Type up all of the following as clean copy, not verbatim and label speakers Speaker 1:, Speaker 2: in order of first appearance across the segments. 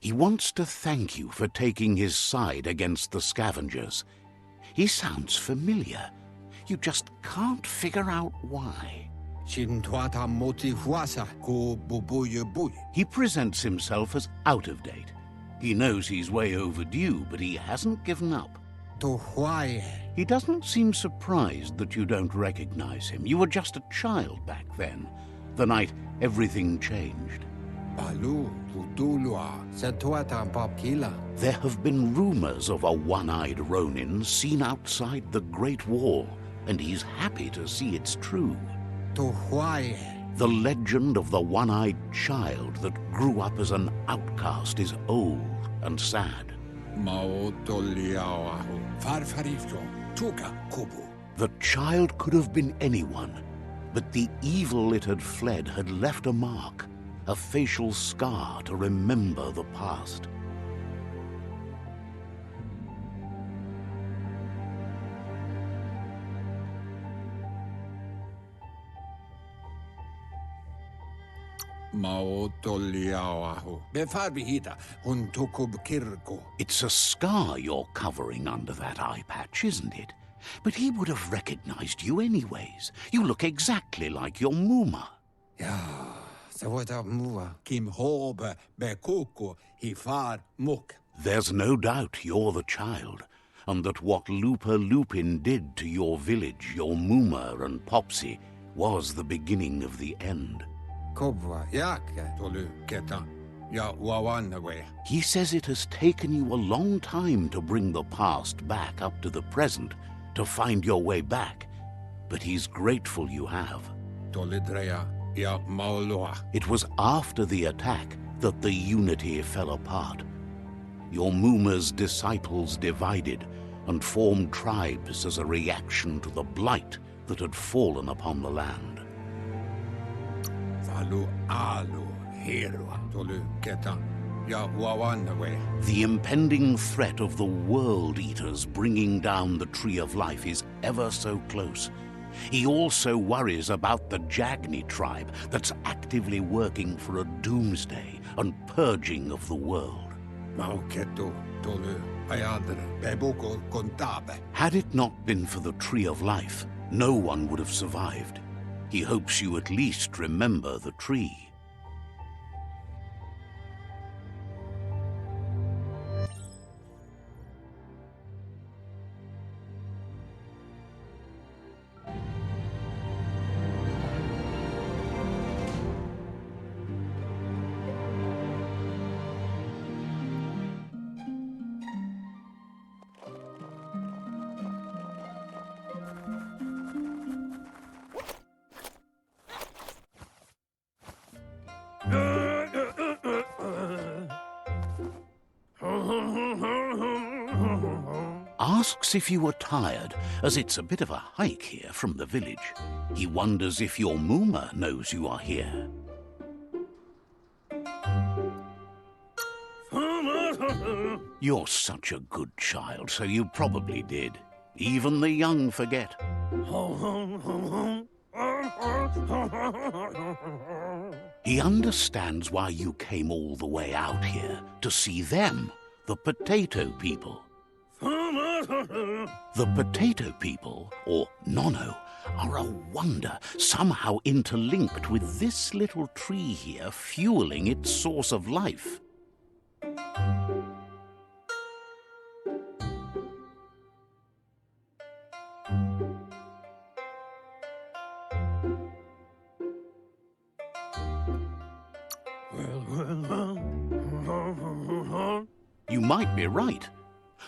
Speaker 1: He wants to thank you for taking his side against the scavengers. He sounds familiar. You just can't figure out why. He presents himself as out of date. He knows he's way overdue, but he hasn't given up. He doesn't seem surprised that you don't recognize him. You were just a child back then, the night everything changed. There have been rumors of a one-eyed Ronin seen outside the Great Wall, and he's happy to see it's true. The legend of the one-eyed child that grew up as an outcast is old and sad. The child could have been anyone, but the evil it had fled had left a mark, a facial scar to remember the past. It's a scar you're covering under that eye patch, isn't it? But he would have recognized you anyways. You look exactly like your Muma. There's no doubt you're the child, and that what Lupa Lupin did to your village, your Muma and Popsy, was the beginning of the end. He says it has taken you a long time to bring the past back up to the present, to find your way back, but he's grateful you have. It was after the attack that the unity fell apart. Your Muma's disciples divided and formed tribes as a reaction to the blight that had fallen upon the land. The impending threat of the World Eaters bringing down the Tree of Life is ever so close. He also worries about the Jagni tribe that's actively working for a doomsday and purging of the world. Had it not been for the Tree of Life, no one would have survived. He hopes you at least remember the tree. Asks if you were tired, as it's a bit of a hike here from the village. He wonders if your Muma knows you are here. You're such a good child, so you probably did. Even the young forget. He understands why you came all the way out here, to see them, the potato people. The potato people, or Nono, are a wonder, somehow interlinked with this little tree here, fueling its source of life. You might be right.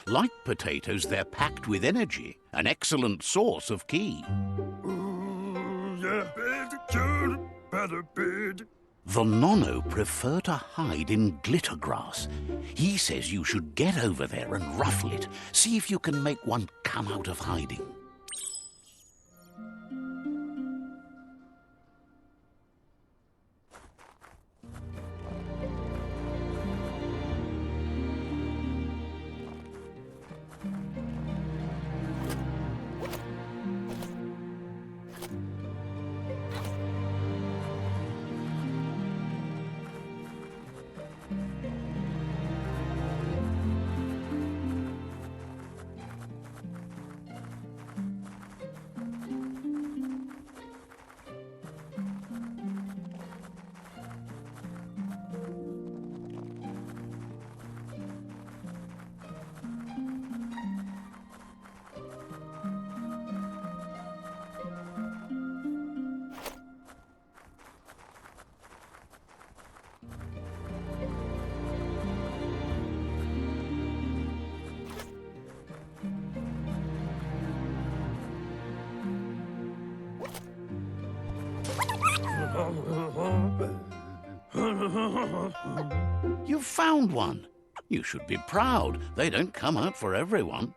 Speaker 1: Like potatoes, they're packed with energy, an excellent source of ki. The Nono prefer to hide in glitter grass. He says you should get over there and ruffle it. See if you can make one come out of hiding. You've found one. You should be proud. They don't come out for everyone.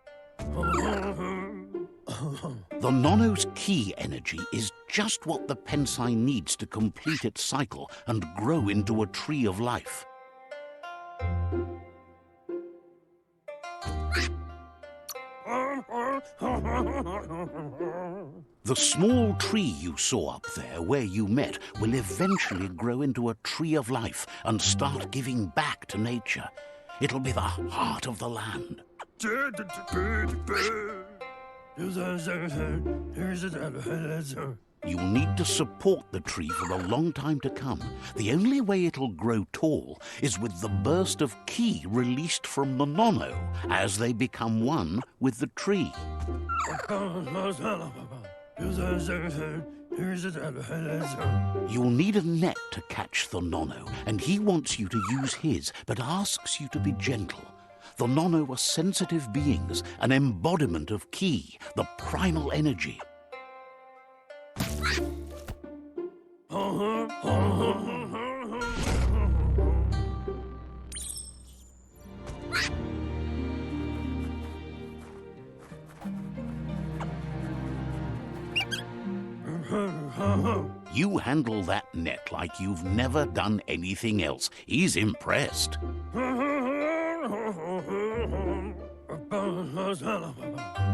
Speaker 1: The Nono's key energy is just what the Psi needs to complete its cycle and grow into a tree of life. The small tree you saw up there where you met will eventually grow into a tree of life and start giving back to nature. It'll be the heart of the land. You'll need to support the tree for a long time to come. The only way it'll grow tall is with the burst of ki released from the Nono as they become one with the tree. You'll need a net to catch the Nono, and he wants you to use his, but asks you to be gentle. The Nono are sensitive beings, an embodiment of ki, the primal energy. You handle that net like you've never done anything else. He's impressed.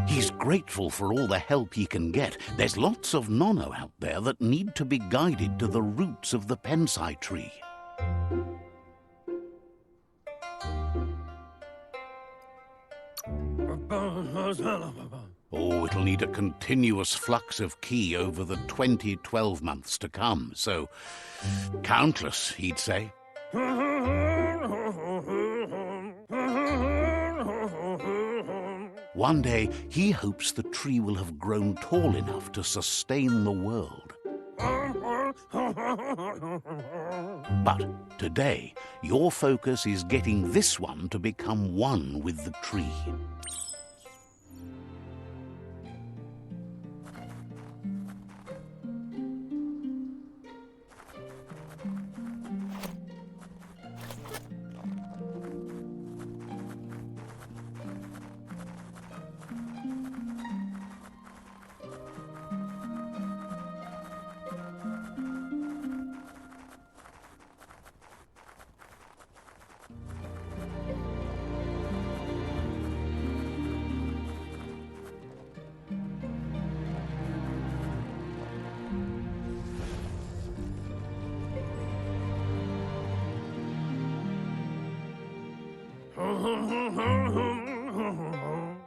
Speaker 1: He's grateful for all the help he can get. There's lots of Nono out there that need to be guided to the roots of the Psi tree. Oh, it'll need a continuous flux of ki over the 12 months to come, so countless, he'd say. One day, he hopes the tree will have grown tall enough to sustain the world. But today, your focus is getting this one to become one with the tree.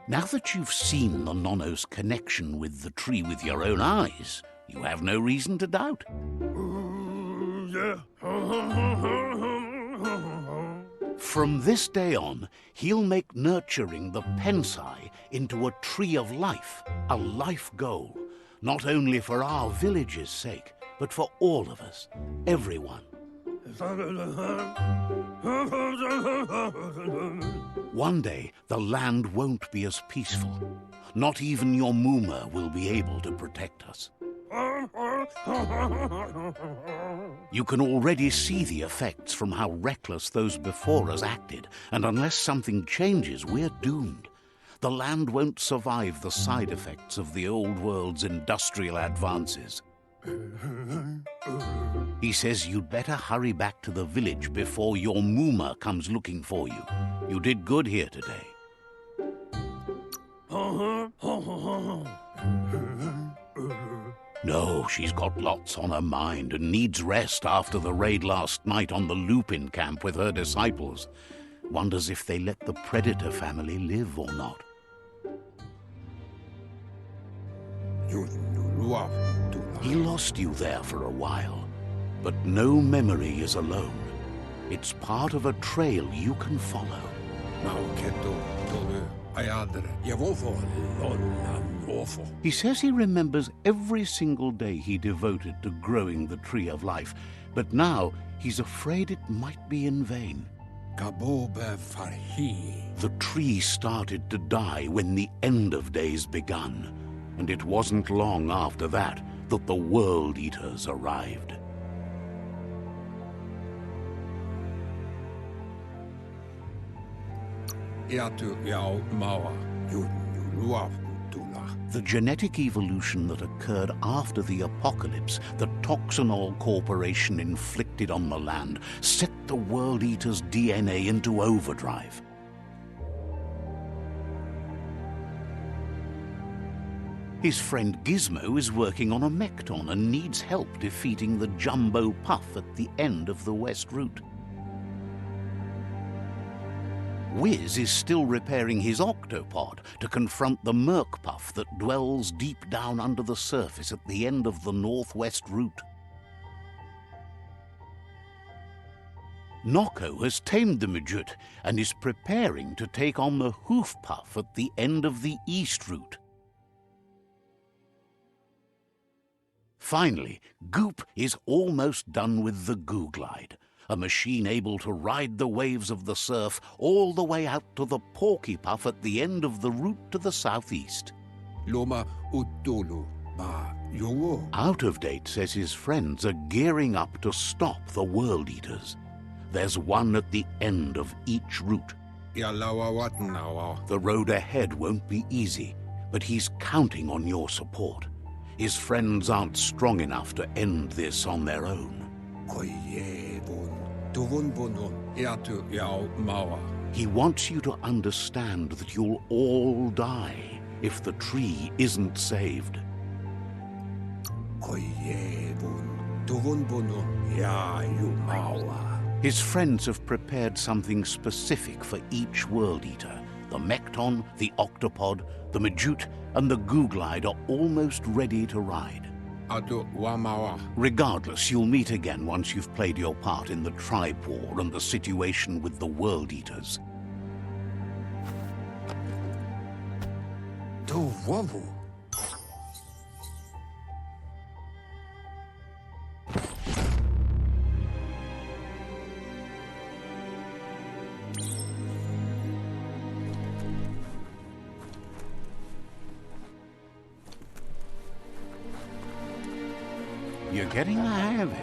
Speaker 1: Now that you've seen the Nono's connection with the tree with your own eyes, you have no reason to doubt. From this day on, he'll make nurturing the Psi into a tree of life, a life goal, not only for our village's sake, but for all of us, everyone. One day, the land won't be as peaceful. Not even your Muma will be able to protect us. You can already see the effects from how reckless those before us acted, and unless something changes, we're doomed. The land won't survive the side effects of the old world's industrial advances. He says you'd better hurry back to the village before your Muma comes looking for you. You did good here today. No, she's got lots on her mind and needs rest after the raid last night on the Lupin camp with her disciples. Wonders if they let the Predator family live or not. He lost you there for a while, but no memory is alone. It's part of a trail you can follow. He says he remembers every single day he devoted to growing the Tree of Life, but now he's afraid it might be in vain. The tree started to die when the end of days begun, and it wasn't long after that that the World Eaters arrived. The genetic evolution that occurred after the apocalypse the Toxanol Corporation inflicted on the land set the World Eater's DNA into overdrive. His friend Gizmo is working on a Mekton and needs help defeating the Jumbo Puff at the end of the West Route. Wiz is still repairing his octopod to confront the Merc Puff that dwells deep down under the surface at the end of the Northwest Route. Nocco has tamed the Midget and is preparing to take on the Hoof Puff at the end of the East Route. Finally, Goop is almost done with the Goo Glide, a machine able to ride the waves of the surf all the way out to the Porky Puff at the end of the route to the southeast. Out of Date says his friends are gearing up to stop the World Eaters. There's one at the end of each route. The road ahead won't be easy, but he's counting on your support. His friends aren't strong enough to end this on their own. He wants you to understand that you'll all die if the tree isn't saved. His friends have prepared something specific for each World Eater. The Mekton, the Octopod, the Majute, and the Goo Glide are almost ready to ride. Regardless, you'll meet again once you've played your part in the tribe war and the situation with the World Eaters. You're getting the hang of it.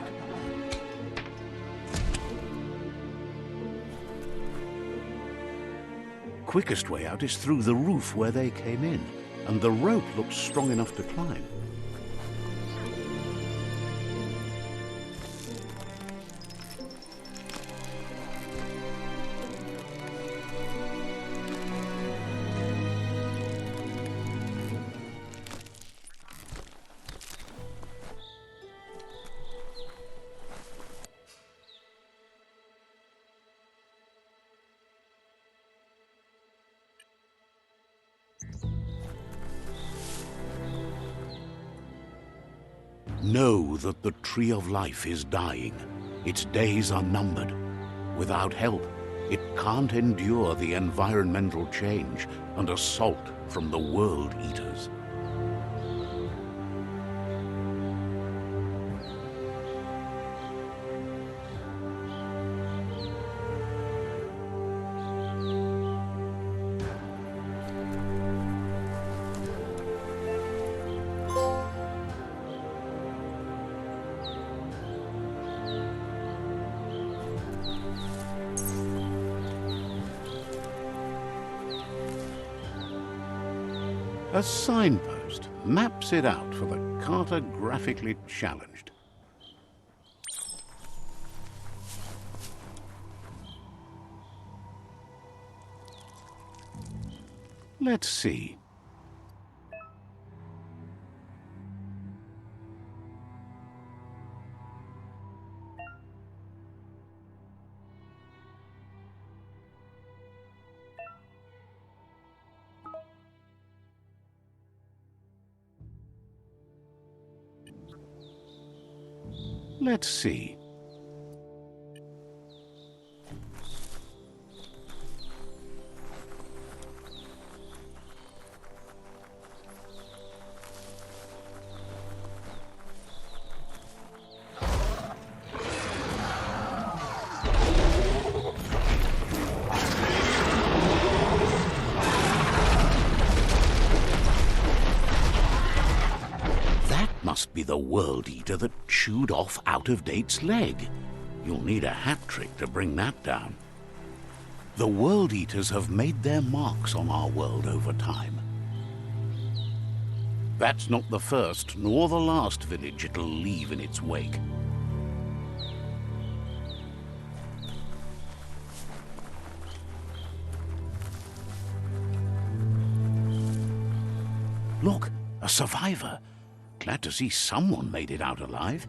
Speaker 1: Quickest way out is through the roof where they came in, and the rope looks strong enough to climb. Know that the Tree of Life is dying. Its days are numbered. Without help, it can't endure the environmental change and assault from the World Eaters. A signpost maps it out for the cartographically challenged. Let's see. Let's see. Must be the World Eater that chewed off Out of Date's leg. You'll need a hat trick to bring that down. The World Eaters have made their marks on our world over time. That's not the first nor the last village it'll leave in its wake. Look, a survivor. Glad to see someone made it out alive.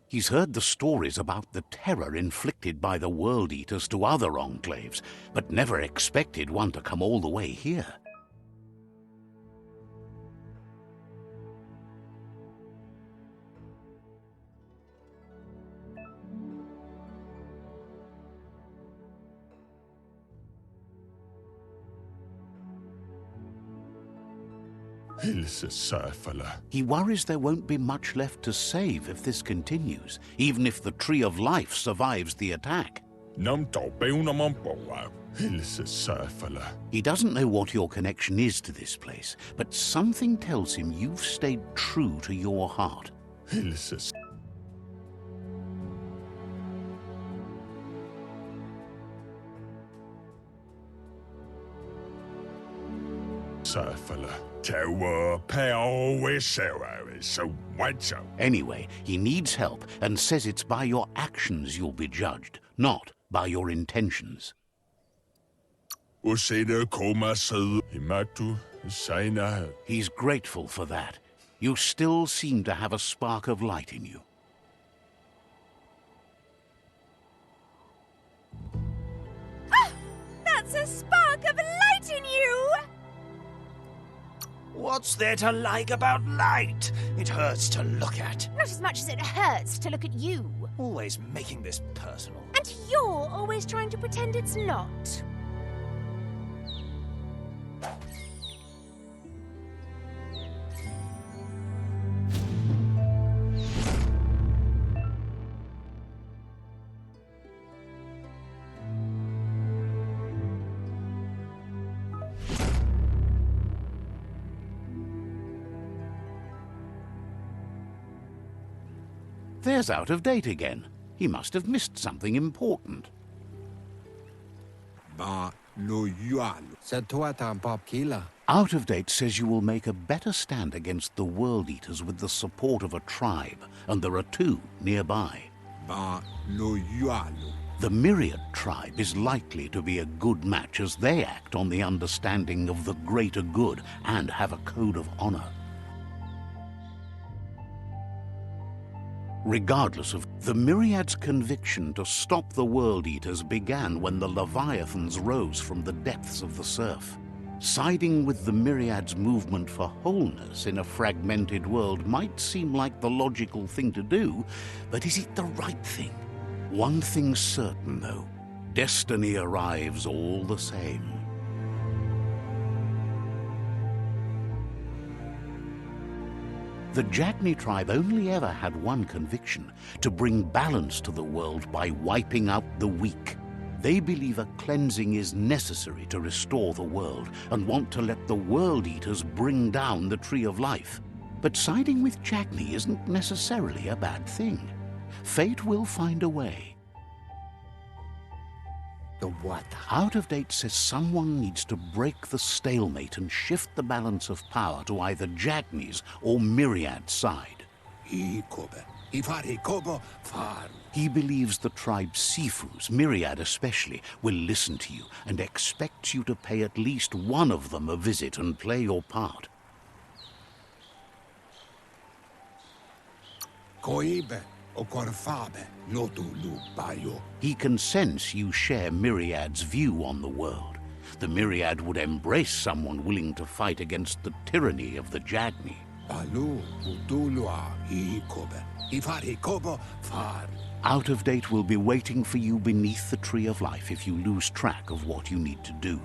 Speaker 1: He's heard the stories about the terror inflicted by the World Eaters to other enclaves, but never expected one to come all the way here. He worries there won't be much left to save if this continues, even if the Tree of Life survives the attack. He doesn't know what your connection is to this place, but something tells him you've stayed true to your heart. Anyway, he needs help and says it's by your actions you'll be judged, not by your intentions. He's grateful for that. You still seem to have a spark of light in you.
Speaker 2: That's a spark of light in you!
Speaker 3: What's there to like about light? It hurts to look at.
Speaker 2: Not as much as it hurts to look at you.
Speaker 3: Always making this personal.
Speaker 2: And you're always trying to pretend it's not.
Speaker 1: There's Out of Date again. He must have missed something important. Out of Date says you will make a better stand against the World Eaters with the support of a tribe, and there are two nearby. The Myriad Tribe is likely to be a good match as they act on the understanding of the greater good and have a code of honor. Regardless of the Myriad's conviction to stop the World Eaters began when the Leviathans rose from the depths of the surf. Siding with the Myriad's movement for wholeness in a fragmented world might seem like the logical thing to do, but is it the right thing? One thing's certain, though. Destiny arrives all the same. The Jagni tribe only ever had one conviction: to bring balance to the world by wiping out the weak. They believe a cleansing is necessary to restore the world and want to let the World Eaters bring down the Tree of Life. But siding with Jagni isn't necessarily a bad thing. Fate will find a way. Out of Date says someone needs to break the stalemate and shift the balance of power to either Jagni's or Myriad's side. He believes the tribe's Sifus, Myriad especially, will listen to you and expects you to pay at least one of them a visit and play your part. He can sense you share Myriad's view on the world. The Myriad would embrace someone willing to fight against the tyranny of the Jagni. Out of Date will be waiting for you beneath the Tree of Life if you lose track of what you need to do.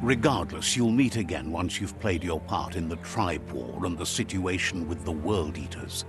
Speaker 1: Regardless, you'll meet again once you've played your part in the tribe war and the situation with the World Eaters.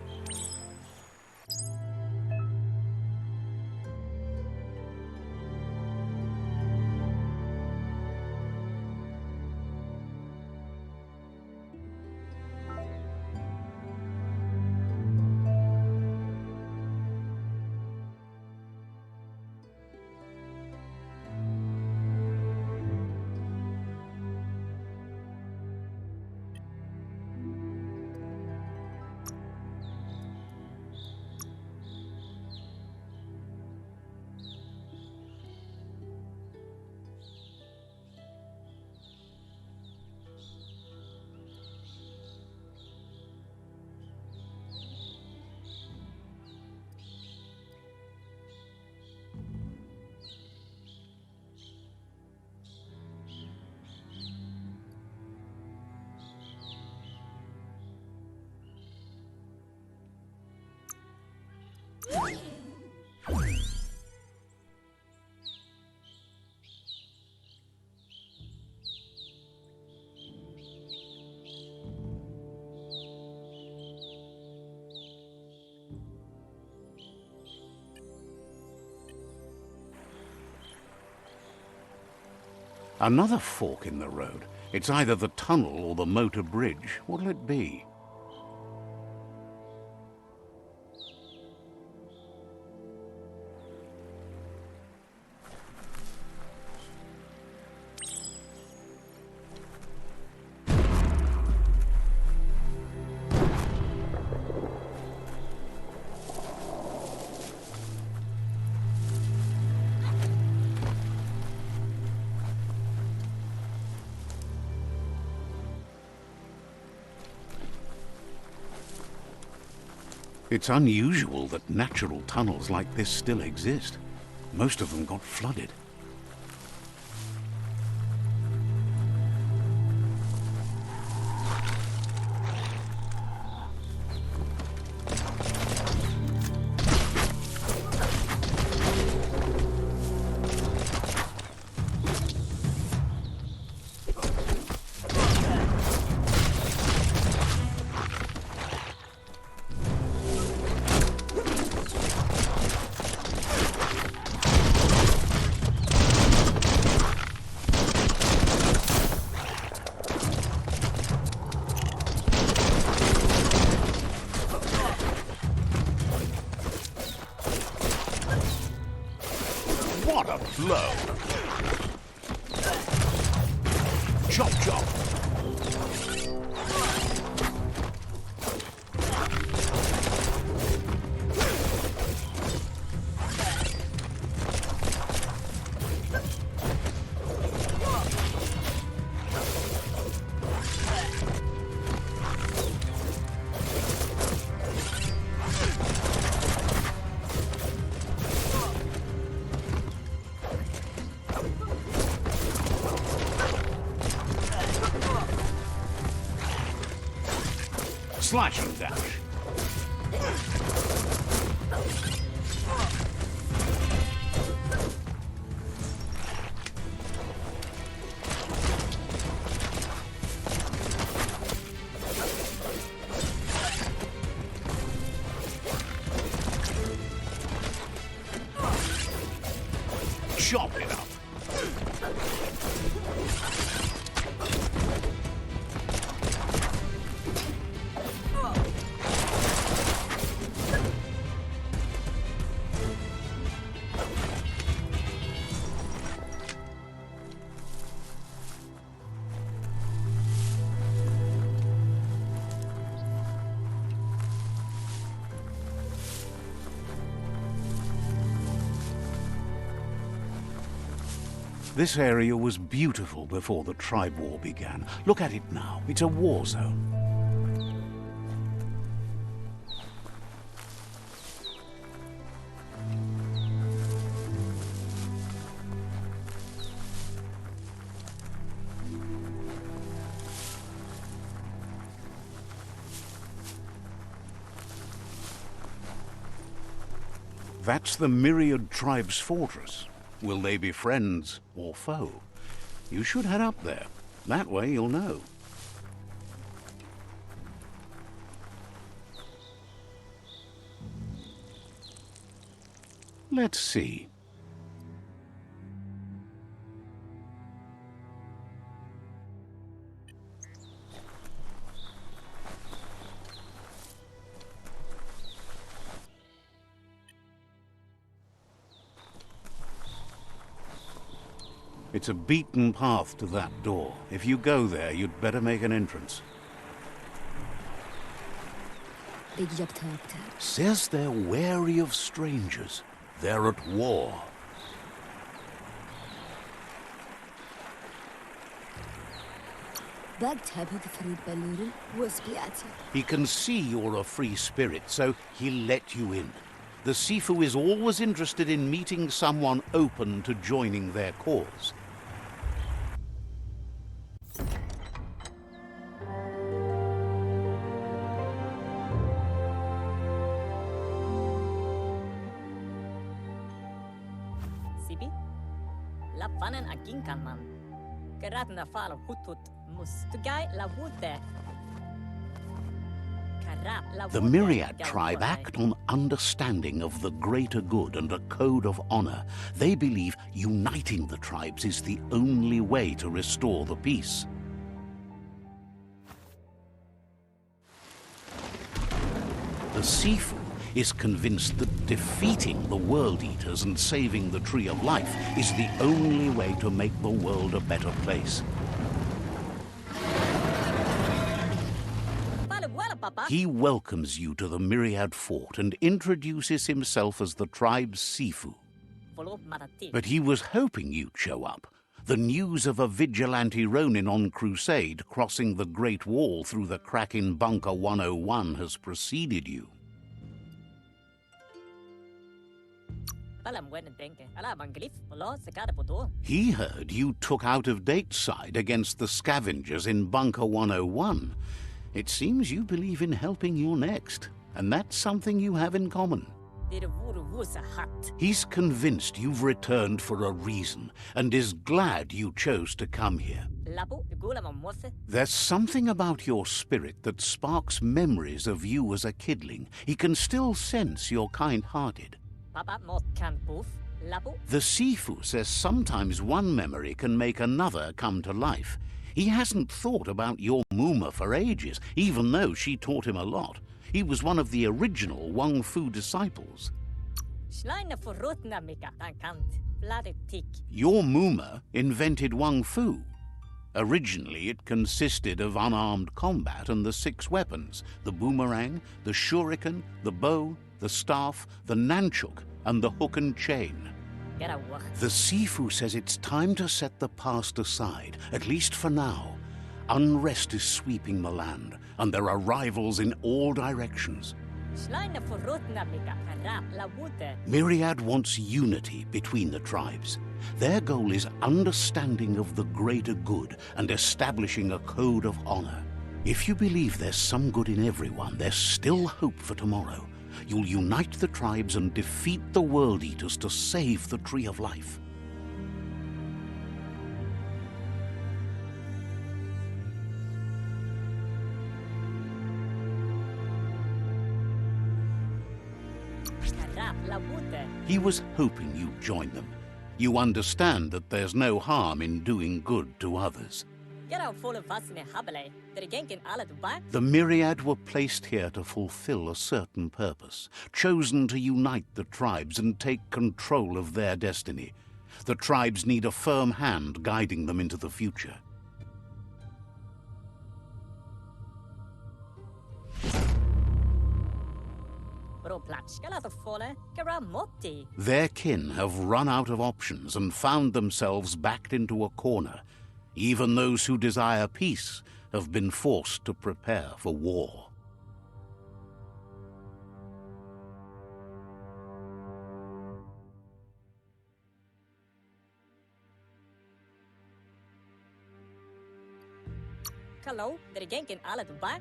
Speaker 1: Another fork in the road. It's either the tunnel or the motor bridge. What'll it be? It's unusual that natural tunnels like this still exist. Most of them got flooded. What a blow! Chop, chop! Slash and dash. Chop it up. This area was beautiful before the tribe war began. Look at it now. It's a war zone. That's the Myriad Tribe's fortress. Will they be friends or foe? You should head up there. That way you'll know. Let's see. It's a beaten path to that door. If you go there, you'd better make an entrance. Says they're wary of strangers. They're at war. He can see you're a free spirit, so he'll let you in. The Sifu is always interested in meeting someone open to joining their cause.
Speaker 4: Lapanen aginkanman. Karatna fal hutut mus. Tugai la wute.
Speaker 1: The Myriad Tribe act on understanding of the greater good and a code of honor. They believe uniting the tribes is the only way to restore the peace. The Sifu is convinced that defeating the World Eaters and saving the Tree of Life is the only way to make the world a better place. He welcomes you to the Myriad Fort and introduces himself as the tribe's Sifu. But he was hoping you'd show up. The news of a vigilante Ronin on crusade crossing the Great Wall through the crack in Bunker 101 has preceded you. He heard you took out-of-date side against the scavengers in Bunker 101. It seems you believe in helping your next, and that's something you have in common. He's convinced you've returned for a reason, and is glad you chose to come here. There's something about your spirit that sparks memories of you as a kidling. He can still sense you're kind-hearted. The Sifu says sometimes one memory can make another come to life. He hasn't thought about your Muma for ages, even though she taught him a lot. He was one of the original Wang Fu disciples. Your Muma invented Wang Fu. Originally, it consisted of unarmed combat and the 6 weapons: the boomerang, the shuriken, the bow, the staff, the nunchuk, and the hook and chain. The Sifu says it's time to set the past aside, at least for now. Unrest is sweeping the land, and there are rivals in all directions. Myriad wants unity between the tribes. Their goal is understanding of the greater good and establishing a code of honor. If you believe there's some good in everyone, there's still hope for tomorrow. You'll unite the tribes and defeat the World Eaters to save the Tree of Life. He was hoping you'd join them. You understand that there's no harm in doing good to others. The Myriad were placed here to fulfill a certain purpose, chosen to unite the tribes and take control of their destiny. The tribes need a firm hand guiding them into the future. Their kin have run out of options and found themselves backed into a corner. Even those who desire peace have been forced to prepare for war.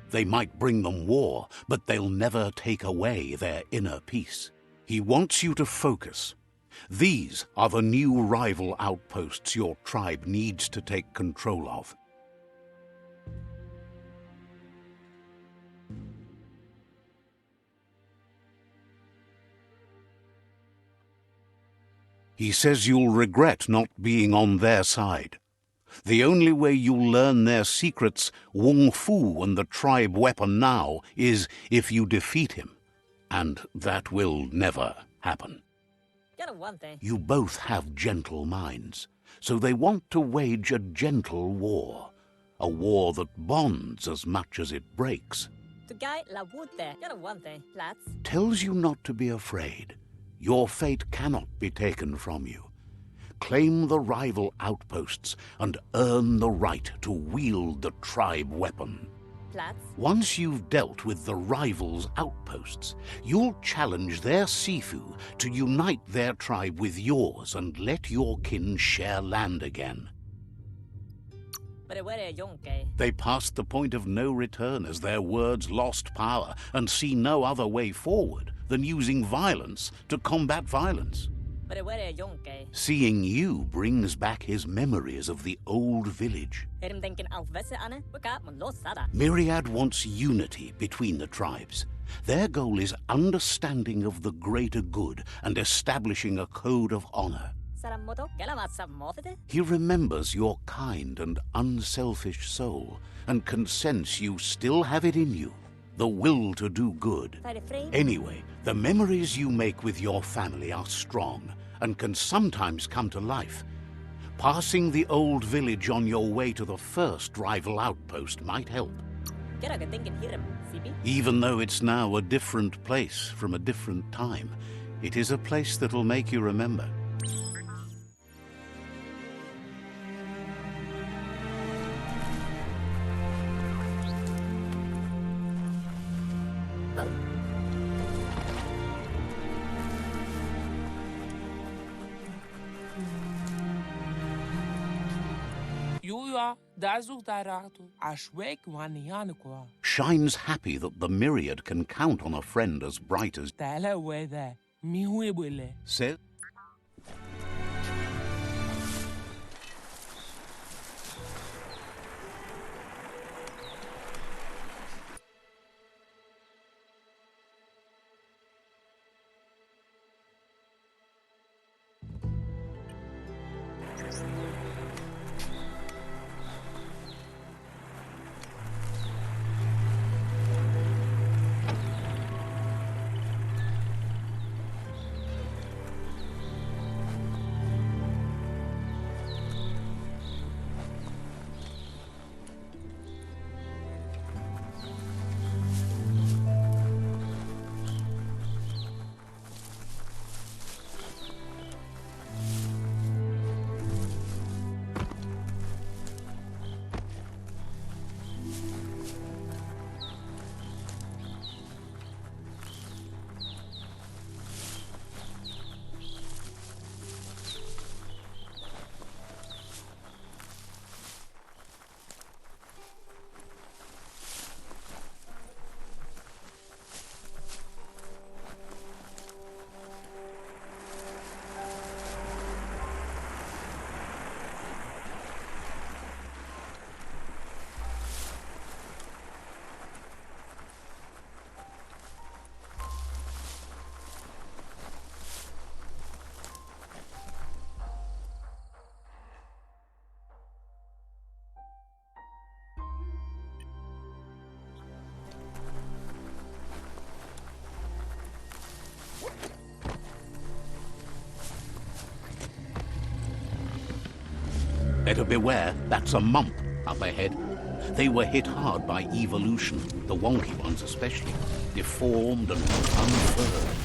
Speaker 1: They might bring them war, but they'll never take away their inner peace. He wants you to focus. These are the new rival outposts your tribe needs to take control of. He says you'll regret not being on their side. The only way you'll learn their secrets, Wong Fu and the tribe weapon now, is if you defeat him. And that will never happen. You both have gentle minds, so they want to wage a gentle war. A war that bonds as much as it breaks. Tells you not to be afraid. Your fate cannot be taken from you. Claim the rival outposts and earn the right to wield the tribe weapon. Once you've dealt with the rivals' outposts, you'll challenge their Sifu to unite their tribe with yours and let your kin share land again. They passed the point of no return as their words lost power and see no other way forward than using violence to combat violence.
Speaker 4: Where Yonke?
Speaker 1: Seeing you brings back his memories of the old village.
Speaker 4: Herim denken aufwesse Anne? Waka mon los sada.
Speaker 1: Myriad wants unity between the tribes. Their goal is understanding of the greater good and establishing a code of honor.
Speaker 4: Saramoto Galamasa Mofete?
Speaker 1: He remembers your kind and unselfish soul and can sense you still have it in you, the will to do good. Anyway, the memories you make with your family are strong and can sometimes come to life. Passing the old village on your way to the first rival outpost might help.
Speaker 4: Geraga denken Hiram, Sibi?
Speaker 1: Even though it's now a different place from a different time, it is a place that'll make you remember. Shine's happy that the Myriad can count on a friend as bright as said. Better beware, that's a mump up ahead. They were hit hard by evolution, the wonky ones especially, deformed and unfurred.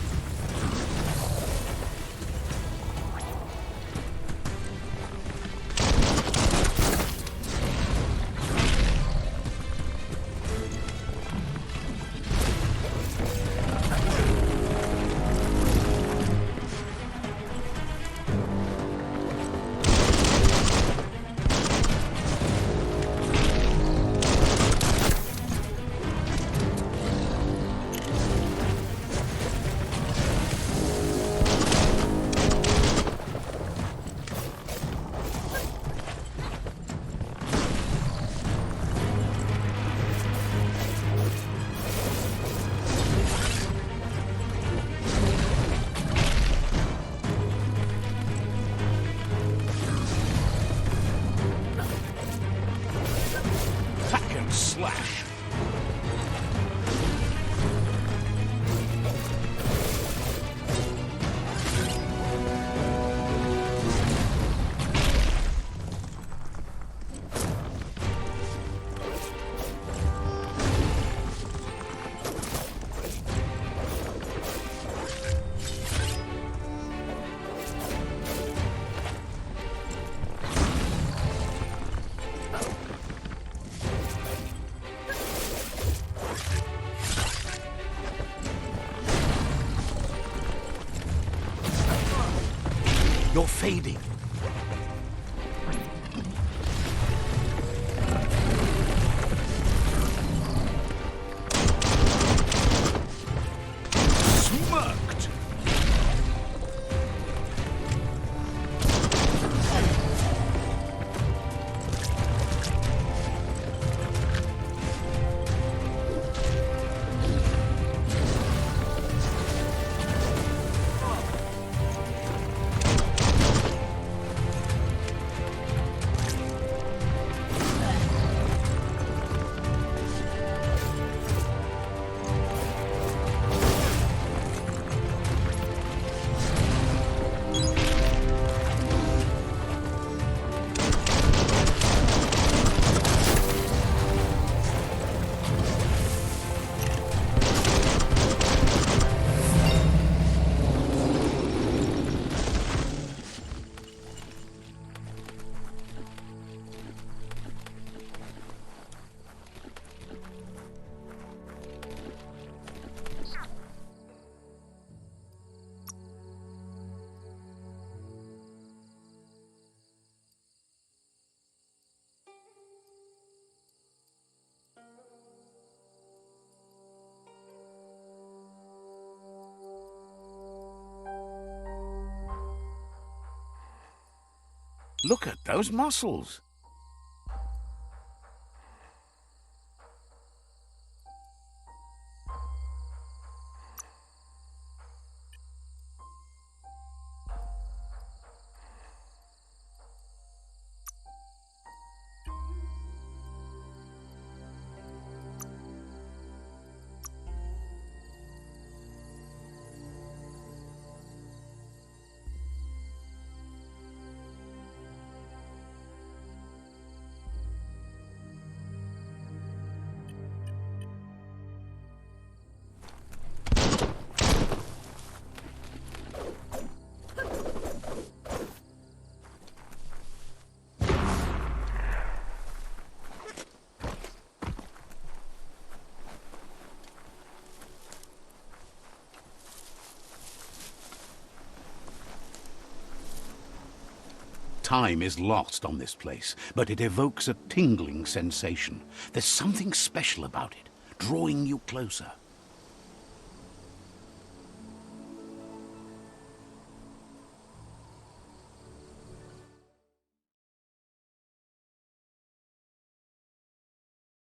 Speaker 1: Slash. You're fading. Smirked. Look at those muscles. Time is lost on this place, but it evokes a tingling sensation. There's something special about it, drawing you closer.